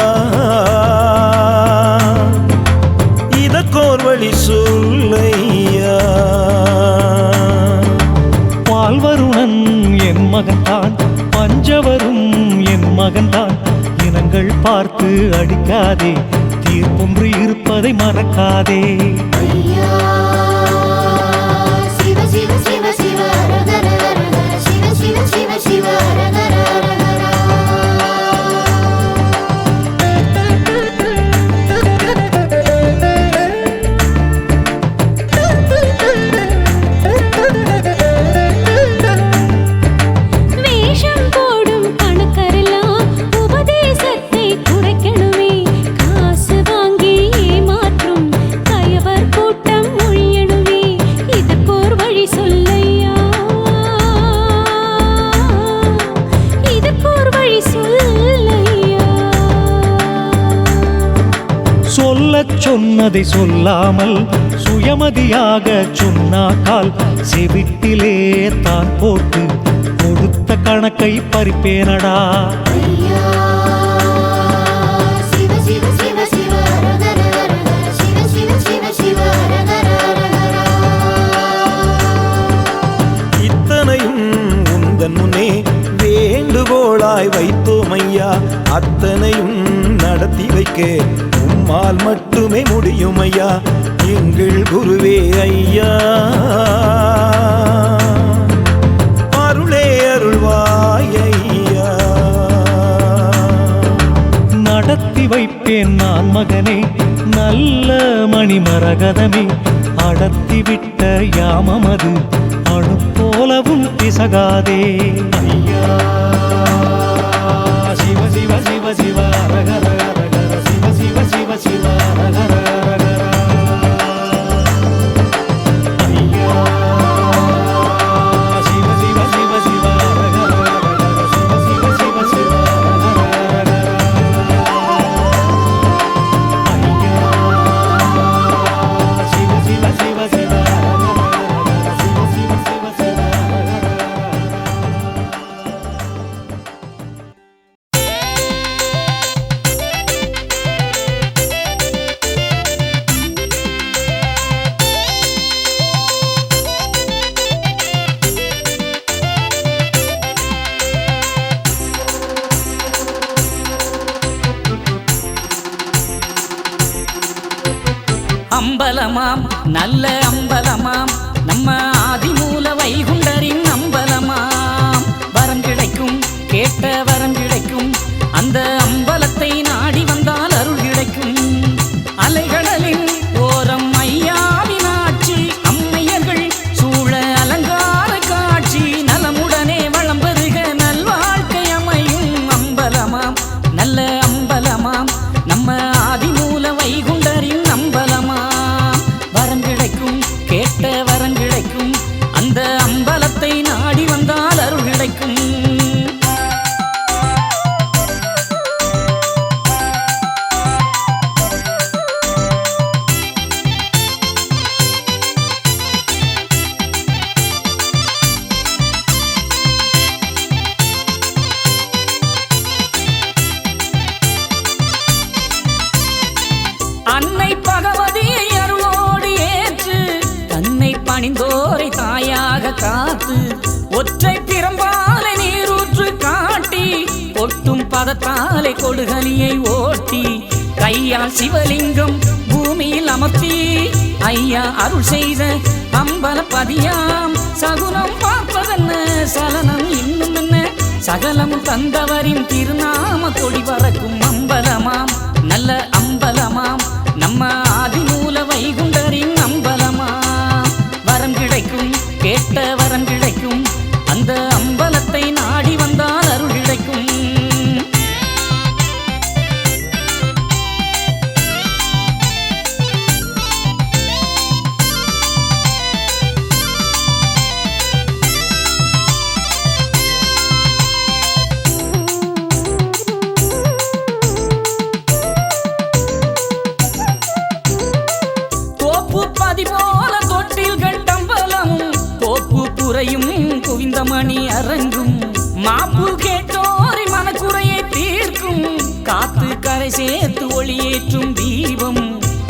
இதற்கோர் வழி சொல்லையா. பால்வருணன் என் மகன்தான், பஞ்சவரும் என் மகன்தான். இனங்கள் பார்த்து அடிக்காதே, தீர்ப்பொன்று இருப்பதை மறக்காதே. ஐயா சிவ சிவ சிவ சிவ ஹரஹர ஹரஹர சிவ சிவ சிவ சிவ ஹரஹர ஹரஹர. வேஷம் போடும் கணக்கரெல்லாம் உபதேசத்தை குறைக்கணுமே. காசு வாங்கி ஏமாற்றும் கயவர் கூட்டம் ஒழியணுமே. இதற்கோர் வழி சொல்லையா, இதற்கோர் வழி சொல்லையா. சொல்லச் சொன்னதை சொல்லாமல் சுயமதியாக சொன்னாக்கால் செவிட்டிலே தான் போட்டு கொடுத்த கணக்கை பறிப்பேனடா. ஐயா அத்தனையும் நடத்தி வைக்க உம்மால் மட்டுமே முடியும் ஐயா எங்கள் குருவே ஐயா அருளே அருள்வாய் ஐயா நடத்தி வைப்பேன் நான் மகனே நல்ல மணிமரகதமே அடத்திவிட்ட யாமமது அணு போலவும் பிசகாதே ஐயா சிவ சிவ சிவ சிவ அரகர அரகர சிவ சிவ சிவ சிவ அரகர அரகர ஐயா சிவ சிவ சிவ சிவ அரகர அரகர சிவ சிவ சிவ சிவ அரகர ஐயா சிவ சிவ சிவ சிவ அரகர சிவ சிவ சிவ சிவ அம்பலமாம் நல்ல அம்பலமாம் நம்ம ஆதிமூல வைகுண்டரின் அம்பலமாம் வரம் கிடைக்கும் கேட்ட வரம் கிடைக்கும் அந்த அம்பலத்தை நாடி வந்தால் அருள் கிடைக்கும் அலைகடலின் ஓரம் ஐயாவின் ஆட்சி அம்மையர்கள் சூழ அலங்கார காட்சி நலமுடனே வளம் பெருக நல்வாழ்க்கை அமையும் அம்பலமாம் நல்ல அம்பலமாம் நம்ம ஆதிமூல வைகுண்டரின் அம்பலமாம் வரம் கிடைக்கும் கேட்ட வரம் கிடைக்கும் அந்த அம்பலத்தை நாடி வந்தால் அருள் கிடைக்கும் அன்னை பகவதியை அருளோடு ஏற்று தன்னை பணிந்தோரை தாயாக காத்து ஒற்றை பிரம்பாலை நீரூற்று காட்டி ஒட்டும் பதத்தாலே கொடுகலியை ஓட்டி கையால் சிவலிங்கம் பூமியில் அமர்த்தி ஐயா அருள் செய்த அம்பலப்பதியாம் சகுனம் பார்ப்பதென்ன சலனம் இன்னும் என்ன சகலம் தந்தவரின் திருநாம கொடி பறக்கும் அம்பலமாம் நல்ல அம்பலமாம் நம்ம ஆதிமூல வைகுண்டரின் அம்பலமாம் வரம் கிடைக்கும் கேட்ட வரம் கிடைக்கும் அந்த அம்பலத்தை நாடி வந்தால் அருள் கிடைக்கும் போல தொட்டில் கட்டம்பலமும் கோப்பு புறையும் குவிந்த மணி அரங்கும் மாப்பு கேட்டோரை மனக்குறையை தீர்க்கும் காத்து கரை சேர்த்து ஒளியேற்றும் தீபம்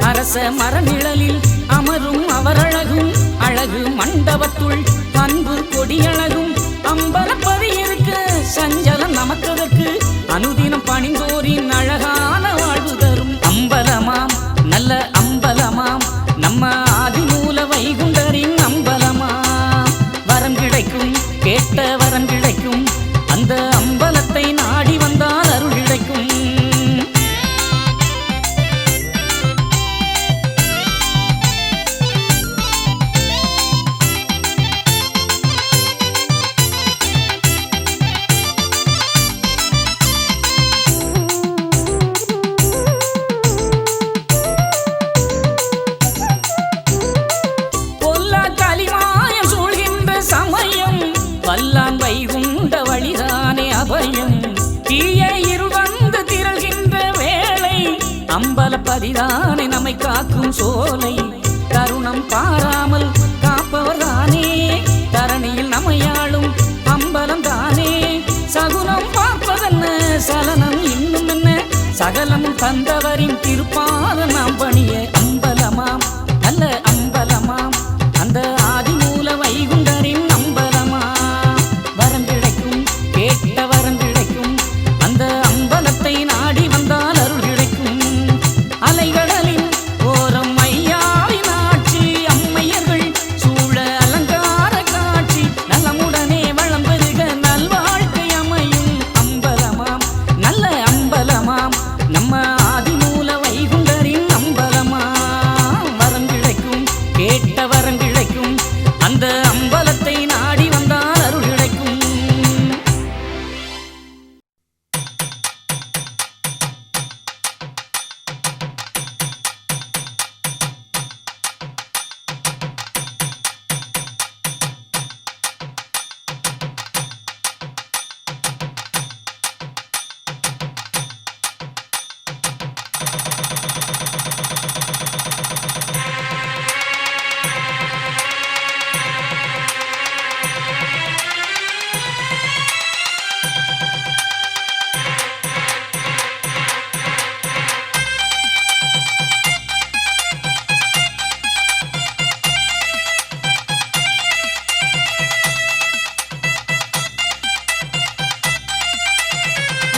அரச மரநிழலில் அமரும் அவரழகும் அழகு மண்டபத்துள் அன்பு கொடியழகும் அம்பலப்பதி இருக்க சஞ்சலம் நமக்கதற்கு அனுதினம் பணிந்தோரின் அழகான வாழ்வு தரும் அம்பலமாம் நல்ல அம்பலமாம் நம்ம ஆதிமூல வைகுண்டரின் அம்பலமாம் வரம் கிடைக்கும் கேட்ட வரம் கிடைக்கும் அந்த அம்பலத்தை நாடி வந்தால் அருள் கிடைக்கும் வல்லான் வைகுண்ட வழிதானே அபயம் தீய இருள் வந்து திரள்கின்ற வேளை அம்பலப்பதிதானே நம்மை காக்கும் சோலை கருணம் பாராமல் காப்பவர் தானே தரணியில் நம்மையாளும் அம்பலம் தானே சகுனம் பார்ப்பதென்ன சலனம் இன்னும் என்ன சகலம் தந்தவரின் திருப்பாத நாம் பணிய அம்பலமாம் நல்ல அம்பலமாம் அந்த ஆதிமூல வைகுண்டரின் அம்பலமாம் வரம் கிடைக்கும் கேட்ட வரம் கிடைக்கும் அந்த அம்பலத்தை கேட்ட வரம் கிடைக்கும் அந்த அம்பலத்தை நாடி வந்தால் அருள் கிடைக்கும்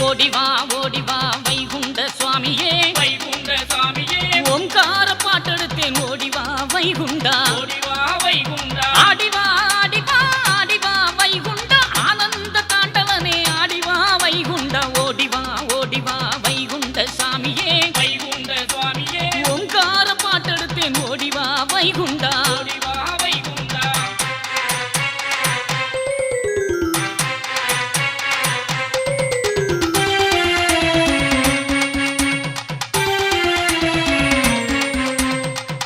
ஓடிவா ஓடிவா வைகுண்ட சுவாமியே வைகுண்ட சுவாமியே ஓம்கார பாட்டெடுத்தேன் ஓடிவா வைகுண்டா ஓடிவா வைகுண்டா ஆடிவா ஆடிவா ஆடிவா வைகுண்டா ஆனந்த தாண்டவனே ஆடிவா வைகுண்டா ஓடிவா ஓடிவா வைகுண்ட சாமியே வைகுண்ட சுவாமியே ஓம்கார பாட்டெடுத்தேன் ஓடிவா வைகுண்டா ஓடிவா வைகுண்டா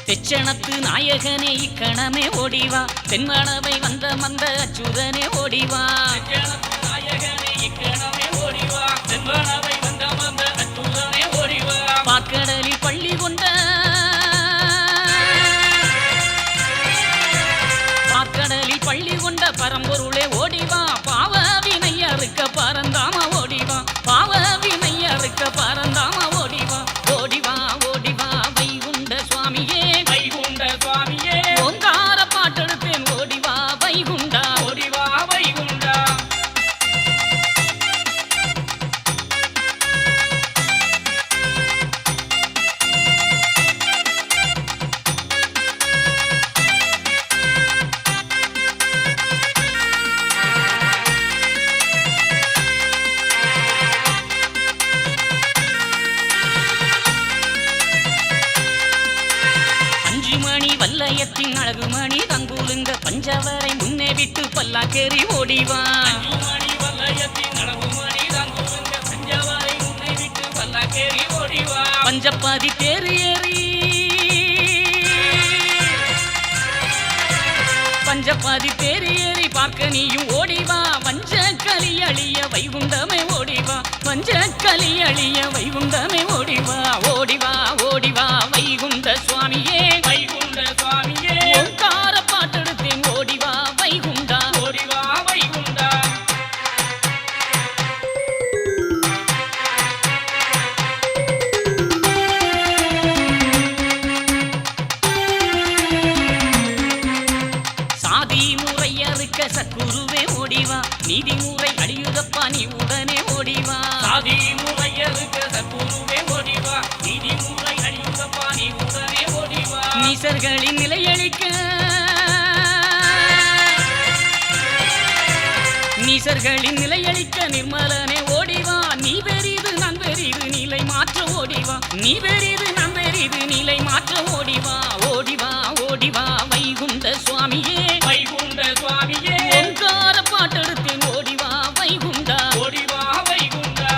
தெச்சணத்து நாயகனே இக்கணமே ஓடிவா தென்மணவை வந்த மந்த அச்சுதனே ஓடிவா நாயகனே இக்கணமே ஓடிவா தென்மணவை வந்த மந்த அச்சுதனே ஓடிவா பாக்கடலில் பள்ளி கொண்ட பாக்கடலில் பள்ளி கொண்ட பரம்பொருளே ஓடிவா பாவ வினையறுக்க பரந்தாம ஓடிவா பாவ வினையறுக்க பரந்தாம ஓடிவா ஓடிவா ஓடிவா வைகுண்ட சுவாமியே வைகுண்ட சுவாமியே ஓங்கார பாட்டெடுத்தேன் ஓடிவா வைகுண்டா ஓடிவா வைகுண்டா வல்லயத்தின் அழகுமணி தங்குலுங்க பஞ்சவரை முன்னே விட்டு பல்லாக்கேறி ஓடிவா பஞ்சப்பாதி தேறு ஏறி பஞ்சப்பாதி தேறு ஏறி பார்க்க நீயும் ஓடிவா வஞ்ச களி அழிய வைகுண்டமே ஓடிவா வஞ்ச களி அழிய வைகுண்டமே ஓடிவா ஓடிவா ஓடிவா வைகுண்ட சுவாமியே வைகுண்ட சுவாமியே ஓங்கார பாட்டெடுத்தேன் ஓடிவா வைகுண்டா ஓடிவா வைகுண்டா சாதி முறை அறுக்க சக்குருவே ஓடிவா நீதி முறை அழியுதப்பா நீ உடனே ஓடிவா சாதி முறை அறுக்க சக்குருவே ஓடிவா நீதி முறை அழியுதப்பா நீ உடனே ஓடிவா நீசர்களின் நிலையளிக்க நீசர்களின் நிலையளிக்க நிர்மலனே ஓடிவா நீ பெரிது நான் பெரிது நிலை மாற்ற ஓடிவா நீ பெரிது நான் பெரிது நிலை மாற்ற ஓடிவா ஓடிவா ஓடிவா வைகுண்ட சுவாமியே வைகுண்ட சுவாமியே ஓங்கார பாட்டெடுத்தேன் ஓடிவா வைகுண்டா ஓடிவா வைகுண்டா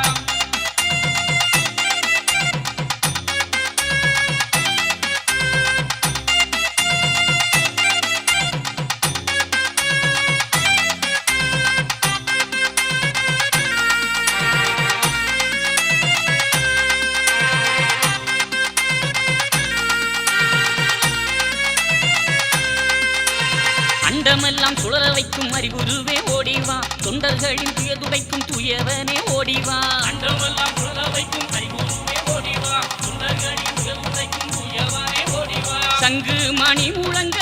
அண்டமெல்லாம் சுழல வைக்கும் அறிகுருவே ஓடிவா தொண்டர்களின் துயதுடைக்கும் துயவனே ஓடிவா அண்டமெல்லாம் சுழல வைக்கும் அறிகுருவே ஓடிவா தொண்டர்களின் துயதுடைக்கும் துயவனே ஓடிவா சங்கு மணி முழங்க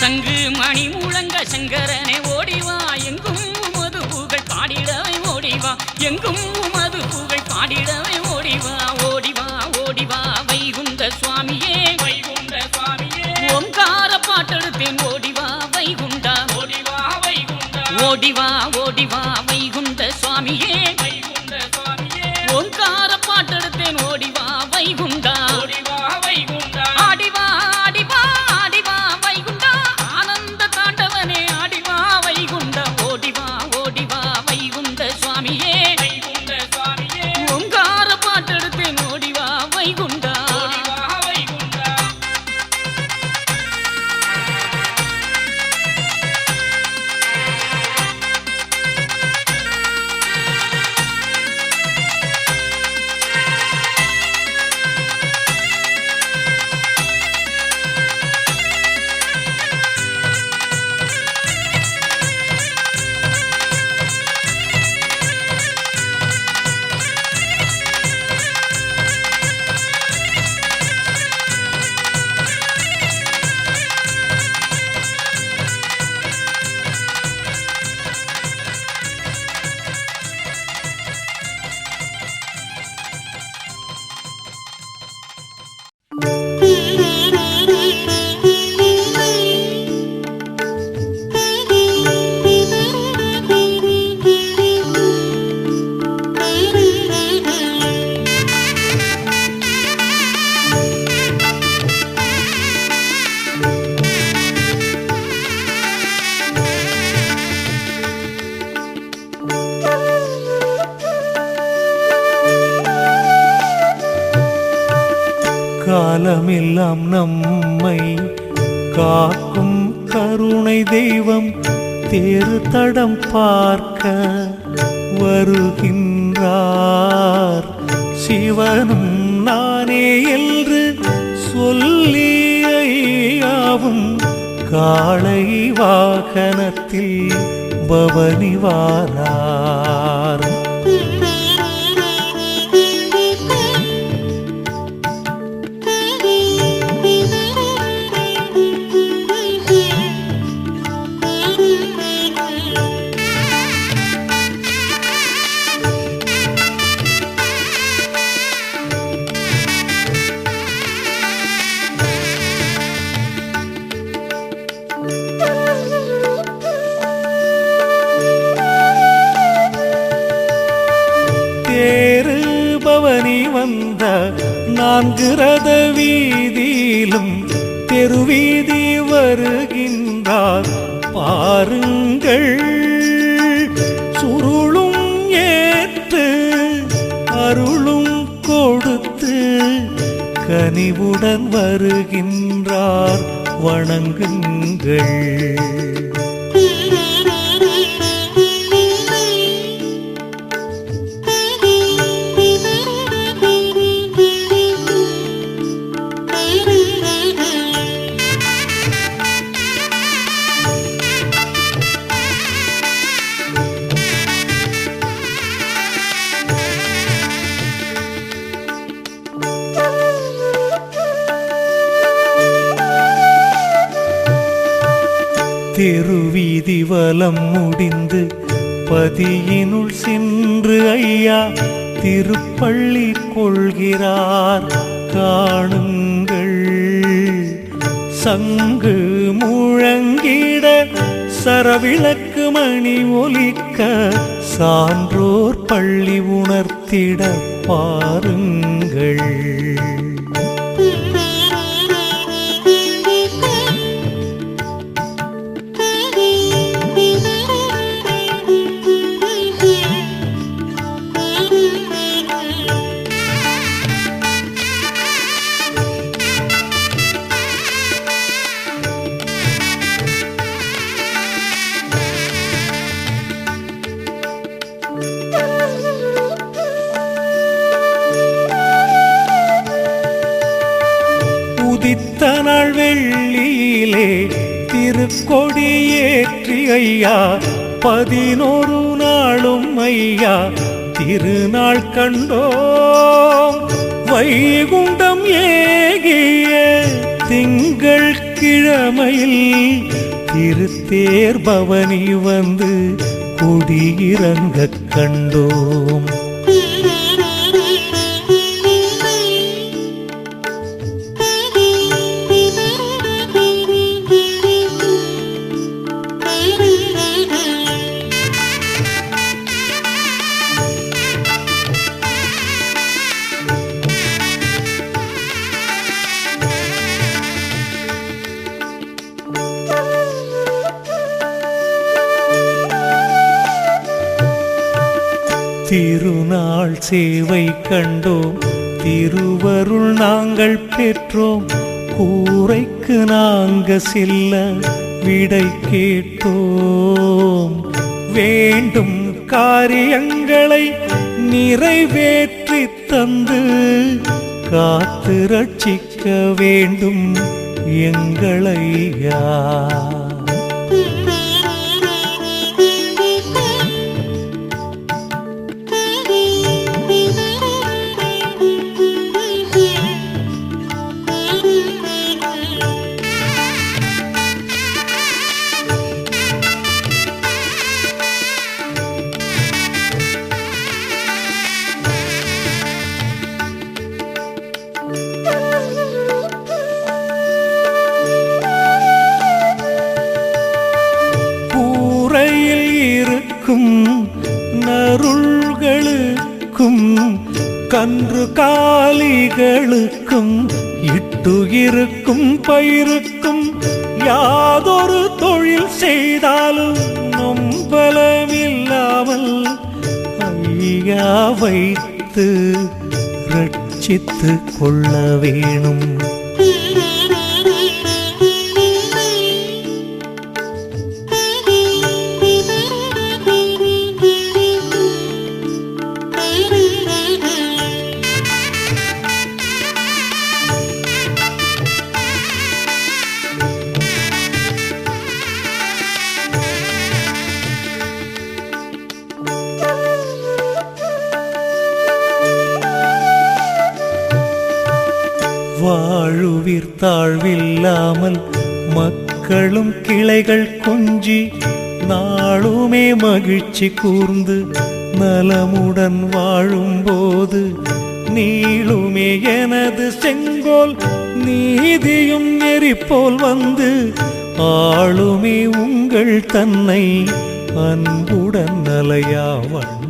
சங்கு மணி முழங்க சங்கரனே ஓடிவா எங்கும் உமது புகழ் பாடிடவே ஓடிவா எங்கும் உமது புகழ் பாடிடவே ஓடிவா ஓடிவா ஓடிவா வைகுண்ட சுவாமியே வைகுண்ட சுவாமியே ஓம்கார பாட்டெடுத்தேன் ஓடிவா வைகுண்டா ஓடிவா வைகுண்டா ஓடிவா ஓடிவா வைகுண்ட சுவாமியே வைகுண்ட சுவாமியே ஓம்கார பாட்டெடுத்தேன் ஓடிவா வைகுண்டா காலமெல்லாம் நம்மை காக்கும் கருணை தெய்வம் தேறு தடம் பார்க்க வருகின்றார். சிவனும் நானே என்று சொல்லி ஐயாவும் காளை வாகனத்தில் பவனி வாரார். தேரு பவனி வந்த 4 ரத வீதியிலும் தெருவீதி வருகின்றார் பாருங்கள். சுருளும் ஏற்று அருளும் கொடுத்து கனிவுடன் வருகின்றார் வணங்குங்கள். திருவீதி வலம் முடிந்து பதியினுள் சென்று ஐயா திருப்பள்ளி கொள்கிறார் காணுங்கள். சங்கு முழங்கிட சரவிளக்கு மணி ஒலிக்க சான்றோர் பள்ளி உணர்த்திட பாருங்கள். உதித்த நாள் வெள்ளியிலே திருக்கொடி ஏற்றி ஐயா 11 நாளும் ஐயா திருநாள் கண்டோம். வைகுண்டம் ஏகிய திங்கள் கிழமையில் திருத்தேர் பவனி வந்து குடியிறங்க கண்டோம். திருநாள் சேவை கண்டோம், திருவருள் நாங்கள் பெற்றோம். கூரைக்கு நாங்க செல்ல விடை கேட்டோம். வேண்டும் காரியங்களை நிறைவேற்றி தந்து காத்து ரட்சிக்க வேண்டும் எங்களையா. நருள்களுக்கும் கன்று காலிகளுக்கும் இட்டுயிருக்கும் பயிருக்கும் யாதொரு தொழில் செய்தாலும் நொம்பலமில்லாமல் ஐயா வைத்து ரட்சிக்க ரட்சித்து கொள்ள வேணும். வாழுவிர் தாழ்வில்லாமல் மக்களும் கிளைகள் கொஞ்சி நாளுமே மகிழ்ச்சி கூர்ந்து நலமுடன் வாழும்போது நீளுமே எனது செங்கோல் நீதியும் நெறிப்போல் வந்து ஆளுமே உங்கள் தன்னை அன்புடன் அலையாவன்